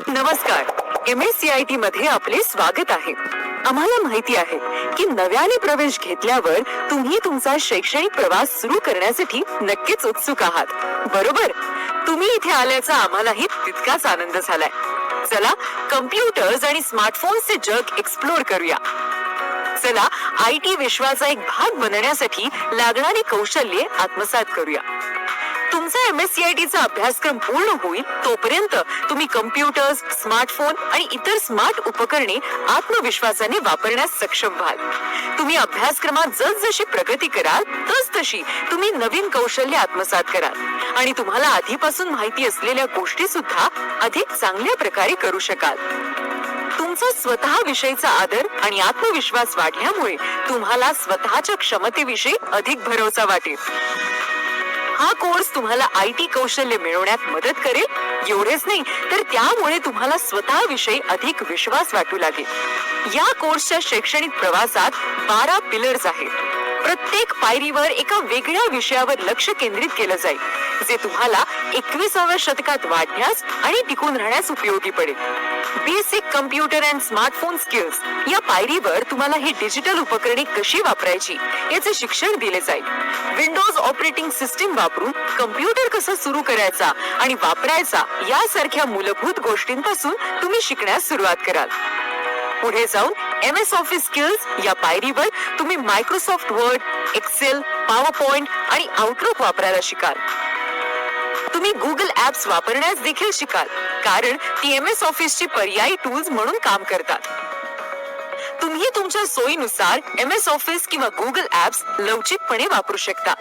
नमस्कार. MSCIT मध्ये आपले स्वागत आहे. आम्हाला माहिती आहे की नव्याने प्रवेश घेतल्यावर तुम्ही तुमचा शैक्षणिक प्रवास सुरू करण्यासाठी नक्कीच उत्सुक आहात, बरोबर? तुम्ही इथे आल्याचा आम्हालाही तितकाच आनंद झालाय. चला कम्प्युटर्स आणि स्मार्टफोन्सचे जग एक्सप्लोर करूया. चला IT विश्वाचा एक भाग बनण्यासाठी लागणारी कौशल्ये आत्मसात करूया. तुमचा MSCITचा अभ्यासक्रम पूर्ण होईल तोपर्यंत तुम्ही कम्प्युटर्स, स्मार्टफोन आणि इतर स्मार्ट उपकरणे आत्मविश्वासाने वापरण्यास सक्षम व्हाल. तुम्ही अभ्यासक्रमात जसजशी प्रगती कराल तसतशी तुम्ही नवीन कौशल्य आत्मसात कराल आणि तुम्हाला आधीपासून माहिती असलेल्या गोष्टी सुद्धा अधिक चांगल्या प्रकारे करू शकाल. तुमचा स्वतः विषयीचा आदर आणि आत्मविश्वास वाढल्यामुळे तुम्हाला स्वतःच्या क्षमतेविषयी अधिक भरवसा वाटेल. हा कोर्स तुम्हाला IT कौशल्य मिळवण्यात मदत करेल. एवढेच नाही तर त्यामुळे तुम्हाला स्वतःविषयी अधिक विश्वास वाटू लागेल. या कोर्सच्या शैक्षणिक प्रवासात 12 पिलर्स आहेत. प्रत्येक पायरीवर एका वेगळ्या विषयावर लक्ष केंद्रित केलं जाईल, जे तुम्हाला 21व्या शतकात वाढण्यास आणि टिकून राहण्यास उपयोगी पडेल. Basic computer and smartphone skills या पायरीवर तुम्हाला ही डिजिटल उपकरणे कशी वापरायची याचे शिक्षण दिले जाईल. विंडोज ऑपरेटिंग सिस्टीम वापरून कम्प्युटर कसा सुरू करायचा आणि वापरायचा यासारख्या मूलभूत गोष्टींपासून तुम्ही शिकण्यास सुरुवात कराल. पुढे जाऊन MS ऑफिस स्किल्स या पायरीवर तुम्ही मायक्रोसॉफ्ट वर्ड, एक्सेल, पॉवरपॉइंट आणि आउटलुक वापरायला शिकाल. तुम्ही गुगल ऍप्स वापरण्यास देखील शिकाल, कारण ती MS ऑफिसची पर्यायी टूल्स म्हणून काम करतात. तुम्ही तुमच्या सोयीनुसार MS ऑफिस किंवा गुगल ऍप्स लवचिकपणे वापरू शकता.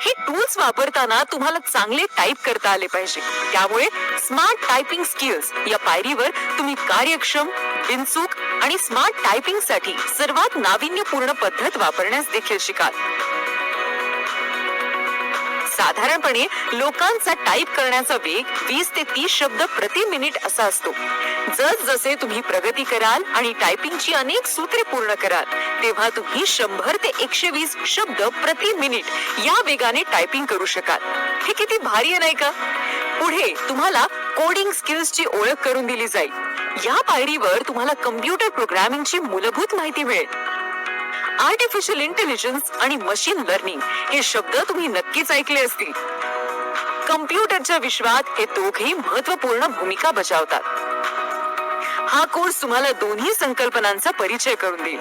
हे टूल्स वापरताना तुम्हाला चांगले टाईप करता आले पाहिजे. त्यामुळे स्मार्ट टायपिंग स्किल्स या पायरीवर तुम्ही कार्यक्षम, बिनचूक आणि स्मार्ट टायपिंग साठी सर्वात नाविन्यपूर्ण पद्धत वापरण्यास देखील शिकाल. साधारणपणे लोकांचा टाईप करण्याचा वेग 20 ते 30 शब्द प्रति मिनिट असा असतो. जसजसे तुम्ही प्रगती कराल आणि टायपिंगची अनेक सूत्रे पूर्ण कराल तेव्हा तुम्ही 100 ते 120 शब्द प्रति मिनिट या वेगाने टायपिंग करू शकाल. हे किती भारी आहे नाही का? पुढे तुम्हाला कोडिंग स्किल्सची ओळख करून दिली जाईल. या पायरीवर तुम्हाला कम्प्युटर प्रोग्रामिंगची मूलभूत माहिती मिळेल. आर्टिफिशियल इंटेलिजन्स आणि मशीन लर्निंग हे शब्द तुम्ही नक्कीच ऐकले असतील. कम्प्युटरच्या विश्वात हे दोघेही महत्त्वपूर्ण भूमिका बजावतात. हा कोर्स तुम्हाला दोन्ही संकल्पनांचा परिचय करून देईल.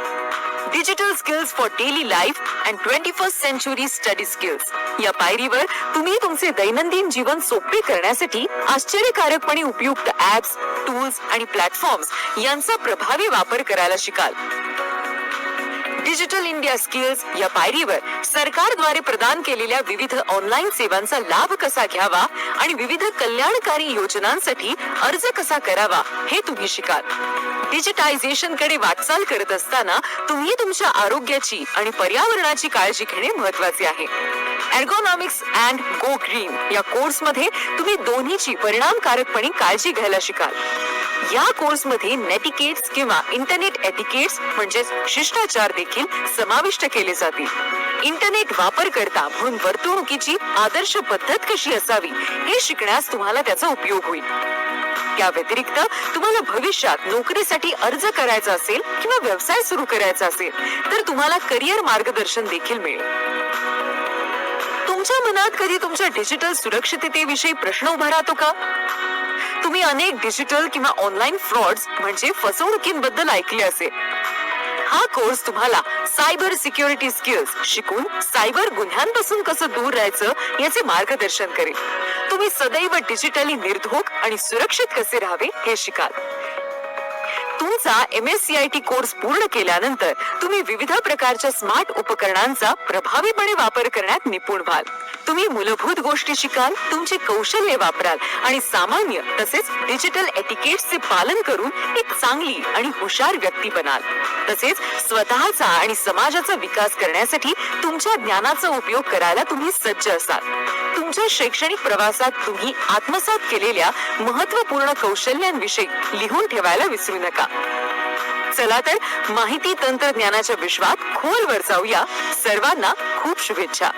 Digital skills for daily life and 21st century study skills या पायरीवर तुम्ही तुमचे दैनंदिन जीवन सोपे करण्यासाठी आश्चर्यकारकपणे उपयुक्त ऍप्स, टूल्स आणि प्लॅटफॉर्म्स यांचा प्रभावी वापर करायला शिकाल. डिजिटल इंडिया स्किल्स या पायरीवर सरकारद्वारे प्रदान केलेल्या विविध ऑनलाईन सेवांचा लाभ कसा घ्यावा आणि विविध कल्याणकारी योजनांसाठी अर्ज कसा करावा हे तुम्ही शिकाल. डिजिटायझेशन कडे वाटचाल करत असताना तुम्ही तुमच्या आरोग्याची आणि पर्यावरणाची काळजी घेणे महत्त्वाचे आहे. एर्गोनॉमिक्स अँड गो ग्रीन या कोर्समध्ये तुम्ही दोन्हीची परिणामकारकपणे काळजी घ्यायला शिकाल. या कोर्समध्ये नेटिकेट्स किंवा इंटरनेट एटिकेट्स म्हणजे शिष्टाचार देखील समाविष्ट केले जातील. इंटरनेट वापरकर्ता म्हणून वर्तणुकीची आदर्श पद्धत कशी असावी हे शिकण्यास तुम्हाला त्याचा उपयोग होईल. त्या व्यतिरिक्त तुम्हाला भविष्यात नोकरीसाठी अर्ज करायचा असेल किंवा व्यवसाय सुरू करायचा असेल तर तुम्हाला करिअर मार्गदर्शन देखील मिळेल. तुमच्या मनात कधी तुमच्या डिजिटल सुरक्षिततेविषयी प्रश्न उभा राहतो का? तुम्ही अनेक डिजिटल किंवा ऑनलाईन फ्रॉड्स म्हणजे फसवणुकींबद्दल ऐकले असेल. हा कोर्स तुम्हाला सायबर सिक्युरिटी स्किल्स शिकून सायबर गुन्ह्यांपासून कसं दूर राहायचं याचे मार्गदर्शन करेल. तुम्ही सदैव डिजिटली निर्धोक आणि सुरक्षित कसे राहावे हे शिकाल. तुमचा MSCIT कोर्स पूर्ण केल्यानंतर तुम्ही विविध प्रकारच्या स्मार्ट उपकरणांचा प्रभावीपणे वापर करण्यात निपुण व्हाल. तुम्ही मूलभूत गोष्टी शिकाल, तुमचे कौशल्य वापराल आणि सामान्य तसेच डिजिटल एटिकेट्सचे पालन करून एक चांगली आणि हुशार व्यक्ती बनाल. तसेच स्वतःचा आणि समाजाचा विकास करण्यासाठी तुमच्या ज्ञानाचा उपयोग करायला तुम्ही सज्ज असाल. तुमच्या शैक्षणिक प्रवासात तुम्ही आत्मसात केलेल्या महत्त्वपूर्ण कौशल्यांविषयी लिहून ठेवायला विसरू नका. चला तर माहिती तंत्रज्ञानाच्या विश्वात खोलवर जाऊया. सर्वांना खूप शुभेच्छा.